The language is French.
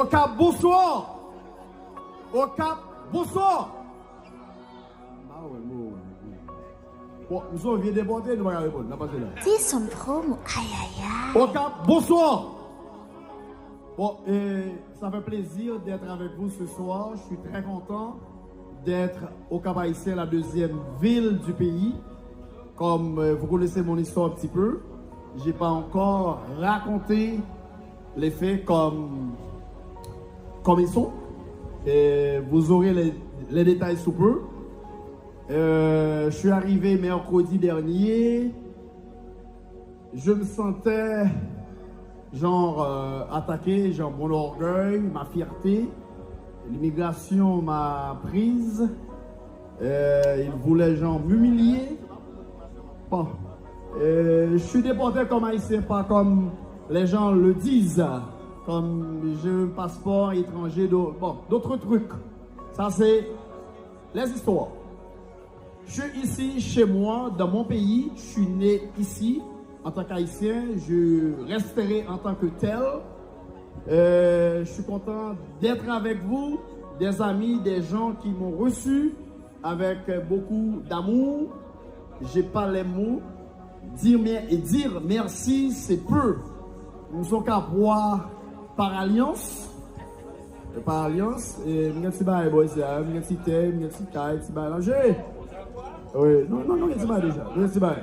Au Cap, bonsoir. Au Cap, bonsoir. Bon, nous sommes vieux déportés, nous allons répondre. Dis son promo, aïe aïe aïe. Au Cap, bonsoir. Bon, ça fait plaisir d'être avec vous ce soir. Je suis très content d'être au Cap Haïtien, la deuxième ville du pays. Comme vous connaissez mon histoire un petit peu, je n'ai pas encore raconté les faits comme ils sont. Et vous aurez les détails sous peu. Je suis arrivé mercredi dernier. Je me sentais genre attaqué, genre mon orgueil, ma fierté. L'immigration m'a prise. Ils voulaient genre m'humilier. Bon, je suis déporté comme haïtien, pas comme les gens le disent. Comme j'ai un passeport étranger, bon, d'autres trucs. Ça, c'est les histoires. Je suis ici, chez moi, dans mon pays. Je suis né ici, en tant qu'haïtien. Je resterai en tant que tel. Je suis content d'être avec vous, des amis, des gens qui m'ont reçu avec beaucoup d'amour. J'ai pas les mots. Dire merci, c'est peu. Nous sommes qu'à voir par alliance. Par alliance. Et merci bye boy, merci thé, merci taille, merci bye. Oui, non, merci bye déjà. Merci bye.